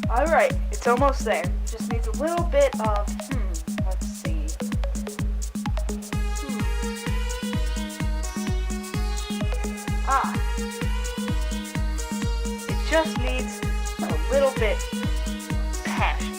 Alright, it's almost there. Just needs a little bit of, let's see. Ah. It just needs a little bit passion.